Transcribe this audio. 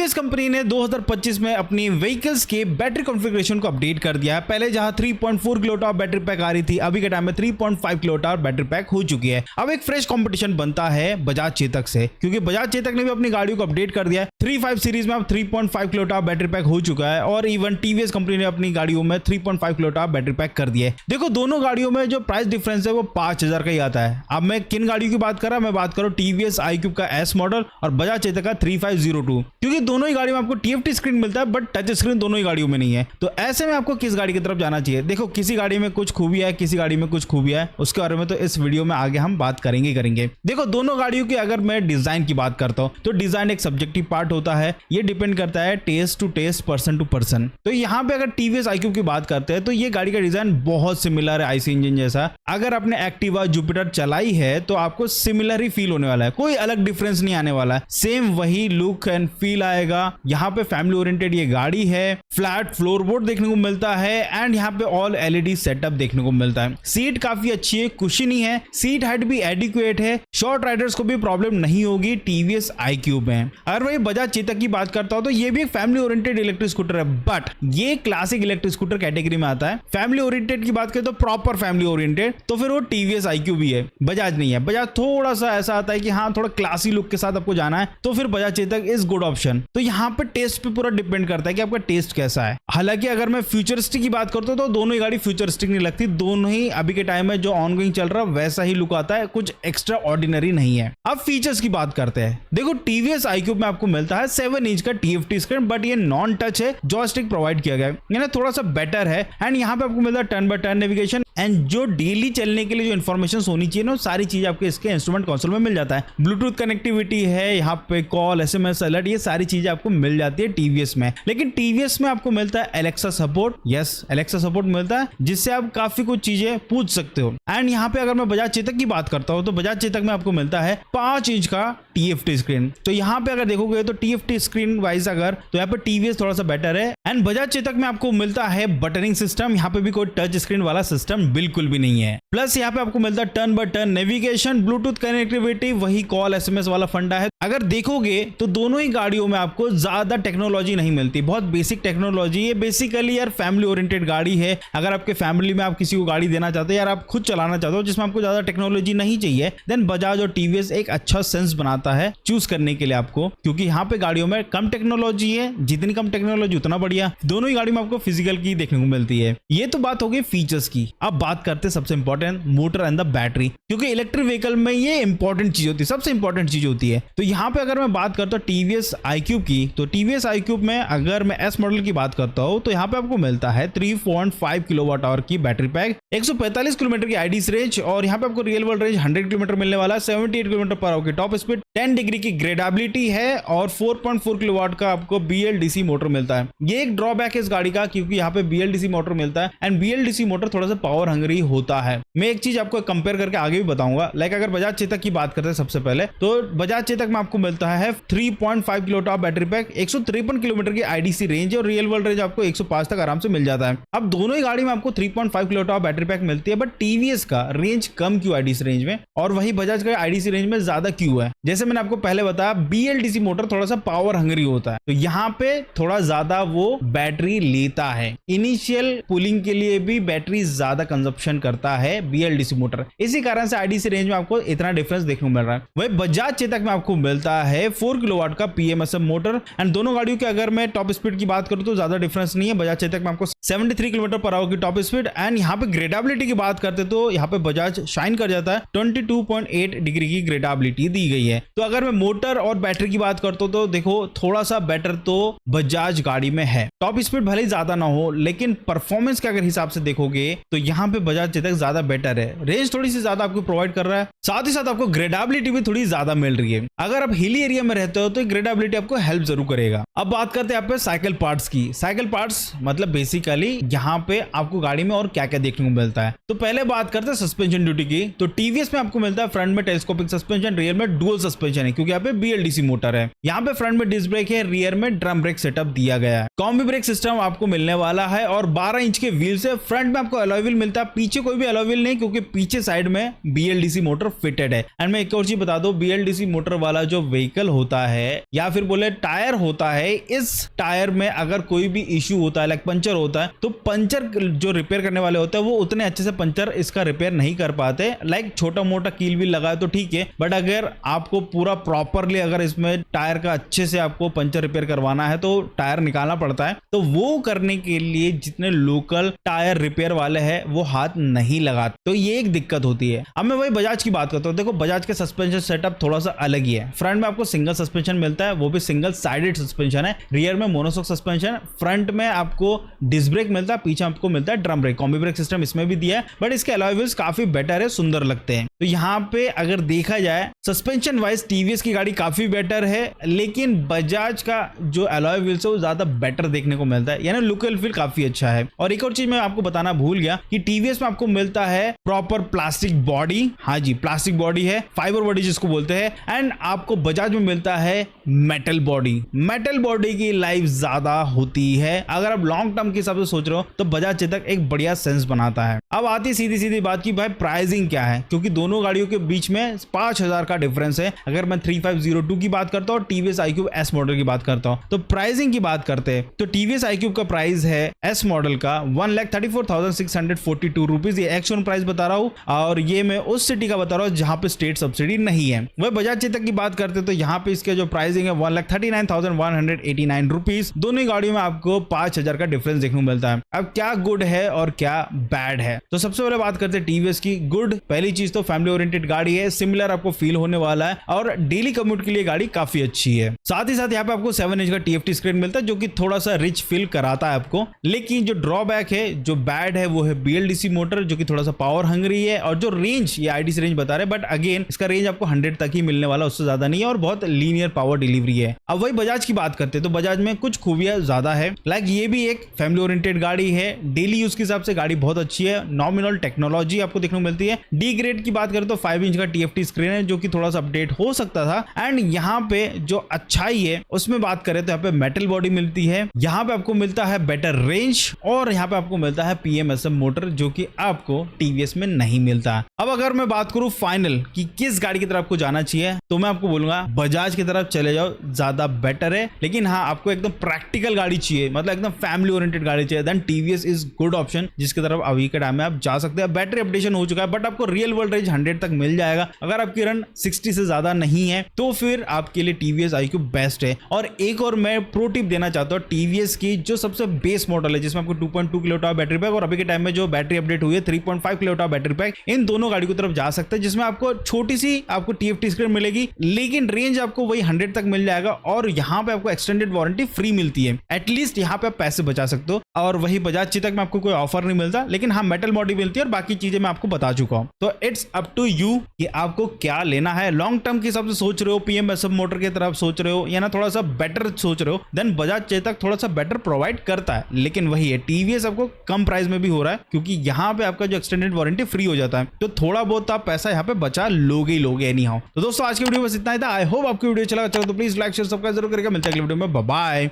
TVS company ने 2025 में अपनी व्हीकल्स के बैटरी कॉन्फ़िगरेशन को अपडेट कर दिया है। पहले जहां 3.4 किलोवाट आवर बैटरी पैक आ रही थी, अभी के टाइम में 3.5 किलोवाट आवर बैटरी पैक हो चुकी है। अब एक फ्रेश कंपटीशन बनता है बजाज चेतक से, क्योंकि बजाज चेतक ने भी अपनी गाड़ियों को अपडेट कर दिया है। 35 सीरीज में अब 3.5 किलोवाट आवर बैटरी पैक हो चुका है और इवन टीवीएस कंपनी ने अपनी गाड़ियों में 3.5 किलोवाट आवर बैटरी पैक कर दिया है। देखो दोनों गाड़ियों में जो प्राइस डिफरेंस है वो 5000 का ही आता है। अब मैं किन गाड़ियों की बात कर रहा हूं, मैं बात कर रहा हूं टीवीएस iQube का एस मॉडल और बजाज चेतक का 3502, क्योंकि दोनों ही गाड़ियों में आपको TFT स्क्रीन मिलता है, बट टच स्क्रीन दोनों ही गाड़ियों में नहीं है। तो ऐसे में आपको किस गाड़ी की तरफ जाना चाहिए? देखो किसी गाड़ी में कुछ खूबियां है, किसी गाड़ी में कुछ खूबियां है, उसके बारे में तो इस वीडियो में आगे हम बात करेंगे। देखो दोनों गाड़ियों की अगर मैं डिजाइन की बात करता हूं तो डिजाइन एक सब्जेक्टिव पार्ट होता है, ये डिपेंड करता है taste to taste, person to person. तो यहाँ पे अगर टीवीएस iQube की बात करते हैं तो ये गाड़ी का डिजाइन बहुत सिमिलर है आईसी इंजन जैसा। अगर आपने एक्टिवा जुपिटर चलाई है तो आपको सिमिलर ही फील होने वाला है, कोई अलग डिफरेंस नहीं आने वाला है, सेम वही लुक एंड फील आएगा। यहाँ पे फैमिली ओरिएंटेड ये गाड़ी है, फ्लैट फ्लोरबोर्ड देखने को मिलता है एंड यहाँ पे ऑल एलईडी सेटअप देखने को मिलता है। सीट काफी अच्छी है, कुशनी है, सीट हाइट भी एडिक्वेट है, शॉर्ट राइडर्स को भी प्रॉब्लम नहीं होगी टीवीएस iQube में। अगर वही बजाज चेतक की बात करता हूं तो ये भी एक फैमिली ओरिएंटेड इलेक्ट्रिक स्कूटर है, बट ये क्लासिक इलेक्ट्रिक स्कूटर कैटेगरी में आता है। फैमिली ओरिएंटेड की बात करें तो प्रॉपर फैमिली ओरिएंटेड तो फिर वो टीवीएस iQube ही है, बजाज नहीं है। बजाज थोड़ा सा ऐसा आता है कि हाँ थोड़ा क्लासी लुक के साथ आपको जाना है तो फिर Bajaj Chetak is good option. तो यहाँ पे टेस्ट पे पूरा डिपेंड करता है कि आपका टेस्ट कैसा है। हालांकि अगर मैं फ्यूचरिस्टिक की बात करता हूं तो दोनों ही गाड़ी फ्यूचरिस्टिक नहीं लगती, दोनों ही अभी के टाइम में जो ऑनगोइंग चल रहा है वैसा ही लुक आता है, कुछ एक्स्ट्रा ऑर्डिनरी नहीं है। अब फीचर्स की बात करते हैं। देखो टीवीएस iQube में आपको मिलता है 7 इंच का TFT स्क्रीन, बट ये नॉन टच है, जॉयस्टिक प्रोवाइड किया गया है, यानी थोड़ा सा बेटर है। एंड यहाँ पे आपको मिलता है turn by turn navigation and जो डेली चलने के लिए जो इन्फॉर्मेशन होनी चाहिए ना सारी चीज आपके इसके इंस्ट्रूमेंट कंसोल में मिल जाता है। ब्लूटूथ कनेक्टिविटी है, यहाँ पे कॉल, SMS, अलर्ट, ये सारी चीजें आपको मिल जाती है टीवीएस में। लेकिन टीवीएस में आपको मिलता है Alexa support, yes Alexa support मिलता है, जिससे आप काफी कुछ चीजें पूछ सकते हो। एंड यहाँ पे अगर मैं बजाज चेतक की बात करता हूँ तो बजाज चेतक में आपको मिलता है 5 इंच का TFT स्क्रीन। तो यहाँ पे अगर देखोगे तो TFT स्क्रीन वाइज अगर तो यहाँ पे टीवीएस थोड़ा सा बेटर है। एंड बजाज चेतक में आपको मिलता है बटनिंग सिस्टम, यहाँ पे भी कोई टच स्क्रीन वाला सिस्टम बिल्कुल भी नहीं है। प्लस यहाँ पे आपको मिलता है turn by turn navigation, Bluetooth connectivity, वही कॉल SMS वाला फंडा है। अगर देखोगे तो दोनों ही गाड़ियों में आपको ज्यादा टेक्नोलॉजी नहीं मिलती, बहुत बेसिक टेक्नोलॉजी। ये बेसिकली यार फैमिली ओरिएंटेड गाड़ी है। अगर आपके फैमिली में आप किसी को गाड़ी देना चाहते हो, यार आप खुद चलाना चाहते हो जिसमें आपको ज्यादा टेक्नोलॉजी नहीं चाहिए, देन बजाज और टीवीएस एक अच्छा सेंस बनाता है चूज करने के लिए आपको, क्योंकि यहाँ पे गाड़ियों में कम टेक्नोलॉजी है, जितनी कम टेक्नोलॉजी उतना बढ़िया। दोनों ही गाड़ी में आपको फिजिकल की देखने को मिलती है। ये तो बात हो गई फीचर्स की। अब बात करते हैं सबसे important motor and the battery, क्योंकि इलेक्ट्रिक व्हीकल में ये इंपॉर्टेंट चीज होती है, सबसे इंपॉर्टेंट चीज होती है। तो यहाँ पे अगर मैं बात करता हूँ टीवीएस iQube की, तो टीवीएस iQube में अगर मैं एस मॉडल की बात करता हूँ तो यहाँ पे आपको मिलता है 3.5 किलोवाट आवर की बैटरी पैक, 145 किलोमीटर की आईडीसी रेंज और यहाँ पे आपको रियल वर्ल्ड रेंज 100 किलोमीटर मिलने वाला है, 78 किलोमीटर पर आवर की टॉप स्पीड, 10 डिग्री की ग्रेडेबिलिटी है और 4.4 किलोवाट का आपको BLDC मोटर मिलता है। ये एक ड्रॉबैक है इस गाड़ी का, क्योंकि यहाँ पे BLDC मोटर मिलता है एंड BLDC मोटर थोड़ा सा पावर हंग्री होता है। मैं एक चीज आपको कंपेयर करके आगे भी बताऊंगा। लाइक अगर बजाज चेतक की बात करते हैं सबसे पहले, तो बजाज चेतक में आपको मिलता है 3.5 kilowatt hour battery pack, 153 kilometre की आईडीसी रेंज और रियल वर्ल्ड रेंज आपको 105 तक आराम से मिल जाता है। अब दोनों ही गाड़ी में आपको 3.5 किलोवाट आवर बैटरी पैक मिलती है, बट टीवीएस का रेंज कम क्यों आईडीसी रेंज में और वही बजाज का आईडीसी रेंज में ज्यादा क्यों है? जैसे मैंने आपको पहले बताया BLDC मोटर थोड़ा सा पावर हंग्री होता है, तो यहाँ पे थोड़ा ज्यादा वो बैटरी लेता है। इनिशियल पुलिंग के लिए भी बैटरी ज्यादा कंजप्शन करता है BLDC मोटर, इसी कारण से आईडीसी रेंज में आपको इतना डिफरेंस देखने को मिल रहा है। वही बजाज चेतक में आपको मिलता है 4 किलोवाट का PMSM मोटर एंड दोनों गाड़ियों के अगर मैं टॉप स्पीड की बात करूं तो ज्यादा डिफरेंस नहीं है। बजाज चेतक में आपको 73 किलोमीटर पर आवर की टॉप स्पीड एंड यहाँ पे ग्रेडेबिलिटी की बात करते तो यहाँ पे बजाज शाइन कर जाता है, 22.8 डिग्री की ग्रेडेबिलिटी दी गई है। तो अगर मैं मोटर और बैटरी की बात करता हूं तो देखो थोड़ा सा बेटर तो बजाज गाड़ी में है। टॉप स्पीड भले ही ज्यादा ना हो, लेकिन परफॉर्मेंस के अगर हिसाब से देखोगे तो यहाँ पे बजाज चेतक ज्यादा बेटर है। रेंज थोड़ी सी ज्यादा आपको प्रोवाइड कर रहा है, साथ ही साथ आपको ग्रेडेबिलिटी भी थोड़ी ज्यादा मिल रही है। अगर आप हिली एरिया में रहते हो तो ग्रेडेबिलिटी आपको हेल्प जरूर करेगा। अब बात करते हैं आप साइकिल पार्ट्स की। साइकिल पार्ट्स मतलब बेसिकली यहाँ पे आपको गाड़ी में और क्या क्या देखने को मिलता है। तो पहले बात करते हैं सस्पेंशन ड्यूटी की। तो टीवीएस में आपको मिलता है फ्रंट में टेलीस्कोपिक सस्पेंशन, रियर में डुअल सस्पेंशन है क्योंकि यहाँ पे BLDC मोटर है। यहाँ पे फ्रंट में डिस्क ब्रेक है, रियर में ड्रम ब्रेक सेटअप दिया गया है। कॉम्बी ब्रेक सिस्टम आपको मिलने वाला है और 12 इंच के व्हील से। फ्रंट में आपको अलॉय व्हील मिलता है, पीछे कोई भी अलॉय व्हील नहीं क्योंकि पीछे साइड में BLDC मोटर फिटेड है। एंड मैं एक और चीज बता दूं, BLDC मोटर वाला जो व्हीकल होता है या फिर बोले टायर होता है, इस टायर में अगर कोई भी इश्यू होता है लाइक पंचर होता है तो पंचर जो रिपेयर करने वाले होते हैं वो उतने अच्छे से पंचर इसका रिपेयर नहीं कर पाते। लाइक छोटा मोटा कील भी लगा है तो ठीक है, बट अगर आपको पूरा प्रॉपरली अगर इसमें टायर का अच्छे से आपको पंचर रिपेयर करवाना है तो टायर निकालना पड़ता है। तो वो करने के लिए जितने लोकल टायर रिपेयर वाले हैं वो हाथ नहीं लगाते, तो ये एक दिक्कत होती है। अब मैं वही बजाज की बात करता हूँ। देखो बजाज के सस्पेंशन सेटअप थोड़ा सा अलग ही है। फ्रंट में आपको सिंगल सस्पेंशन मिलता है, वो भी सिंगल साइडेड सस्पेंशन है। रियर में मोनोशॉक सस्पेंशन, फ्रंट में आपको डिस्क ब्रेक मिलता है, पीछे आपको मिलता है drum brake. Combi brake system इसमें भी दिया है, बट इसके अलॉय व्हील्स काफी बेटर है, सुंदर लगते हैं। तो यहाँ पे अगर देखा जाए सस्पेंशन वाइज टीवीएस की गाड़ी काफी बेटर है, लेकिन बजाज का जो अलॉय व्हील्स है वो ज्यादा बेटर देखने को मिलता है, यानी लुक एंड फील काफी अच्छा है। और एक और चीज मैं आपको बताना भूल गया कि टीवीएस में आपको मिलता है प्रॉपर प्लास्टिक बॉडी। हाँ जी, प्लास्टिक बॉडी है, फाइबर बॉडी जिसको बोलते हैं। एंड आपको बजाज में मिलता है मेटल बॉडी। मेटल बॉडी की लाइफ ज्यादा होती है। अगर आप लॉन्ग टर्म के हिसाब से सोच रहे हो तो बजाज चेतक एक बढ़िया सेंस बनाता है। अब आती सीधी सीधी बात की भाई प्राइसिंग क्या है, क्योंकि दोनों गाड़ियों के बीच में 5000 का डिफरेंस है। अगर मैं 3502 की बात करता हूँ, टीवीएस iQube S मॉडल की बात करता हूँ, तो प्राइसिंग की बात करते हैं तो टीवीएस iQube का प्राइस है S मॉडल का 1,34,642 रुपीज। ये एक्चुअल प्राइस बता रहा हूँ और ये मैं उस सिटी का बता रहा हूँ जहां पे स्टेट सब्सिडी नहीं है। वह बजाज चेतक की बात करते तो यहाँ पे इसके जो प्राइसिंग है 1,39,189 रुपीज। दोनों ही गाड़ियों में आपको 5000 का डिफरेंस देखने को मिलता है। अब क्या गुड है और क्या बैड है, तो सबसे पहले बात करते हैं टीवीएस की। गुड, पहली चीज तो फैमिली ओरिएंटेड गाड़ी है, सिमिलर आपको फील होने वाला है और डेली कम्यूट के लिए गाड़ी काफी अच्छी है। साथ ही साथ यहाँ पे आपको 7 इंच का TFT स्क्रीन मिलता है जो कि थोड़ा सा रिच फील कराता है आपको। लेकिन जो ड्रॉबैक है, जो बैड है, वो है BLDC मोटर जो कि थोड़ा सा पावर हंगरी है। और जो रेंज, ये IDC रेंज बता रहे, बट अगेन इसका रेंज आपको 100 तक ही मिलने वाला, उससे ज्यादा नहीं है और बहुत लीनियर पावर डिलीवरी है। अब वही बजाज की बात करते हैं तो बजाज में कुछ खूबियां ज्यादा है। लाइक ये भी एक फैमिली ओरिएंटेड गाड़ी है, डेली यूज के हिसाब से गाड़ी बहुत अच्छी है। नॉमिनल टेक्नोलॉजी आपको देखने को मिलती है। डी ग्रेड की बात करें तो 5 इंच का TFT स्क्रीन है जो कि थोड़ा सा अपडेट हो सकता था। एंड यहाँ पे जो अच्छाई है उसमें बात करें तो यहाँ पे मेटल बॉडी मिलती है, यहाँ पे आपको मिलता है बेटर रेंज और यहाँ पे आपको मिलता है PMSM मोटर जो कि आपको टीवीएस में नहीं मिलता। अब अगर मैं बात करूं फाइनल कि किस गाड़ी की तरफ आपको जाना चाहिए, तो मैं आपको बोलूंगा बजाज की तरफ चले जाओ, ज्यादा बेटर है। लेकिन हाँ, आपको एकदम प्रैक्टिकल गाड़ी चाहिए, मतलब एकदम फैमिली ओरिएंटेड गाड़ी चाहिए, then TVS is good option जिसकी तरफ अभी के टाइम में आप जा सकते हैं। बैटरी अपडेशन हो चुका है बट आपको रियल वर्ल्ड रेंज 100 तक मिल जाएगा। अगर आपकी रन 60 से ज्यादा नहीं है तो फिर आपके लिए टीवीएस iQube बेस्ट है। और एक और मैं प्रो टिप देना चाहता हूँ, टीवीएस की जो सबसे बेस मॉडल है जिसमें आपको 2.2 किलोवाट बैटरी पैक और अभी के टाइम में जो बैटरी अपडेट हुई है 3.5 किलोवाट बैटरी पैक, इन दोनों गाड़ी की तरफ जा सकते हैं जिसमें आपको छोटी सी आपको TFT स्क्रीन मिलेगी लेकिन रेंज आपको वही 100 तक मिल जाएगा और यहाँ पे आपको एक्सटेंडेड वारंटी फ्री मिलती है। एटलीस्ट यहाँ पे आप पैसे बचा सकते हो। और वही बजाज चेतक में आपको कोई ऑफर नहीं मिलता, लेकिन हाँ मेटल बॉडी मिलती है और बाकी चीजें मैं आपको बता चुका हूँ। तो इट्स अप टू यू कि आपको क्या लेना है। लॉन्ग टर्म के हिसाब से सोच रहे हो, PMSM मोटर की तरफ सोच रहे हो या ना थोड़ा सा बेटर सोच रहे हो, देन बजाज चेतक थोड़ा सा बेटर प्रोवाइड करता है। लेकिन वही है, टीवीएस आपको कम प्राइस में भी हो रहा है क्योंकि यहाँ पे आपका जो एक्सटेंडेड वारंटी फ्री हो जाता है, तो थोड़ा बहुत आप पैसा यहाँ पे बचा लोगे ही लोगे एनी हाउ। तो दोस्तों आज की वीडियो बस इतना ही था। आई होप आपकी वीडियो चला तो प्लीज लाइक शेयर सब्सक्राइब जरूर करेगा। मिलते हैं अगली वीडियो में, बाय बाय।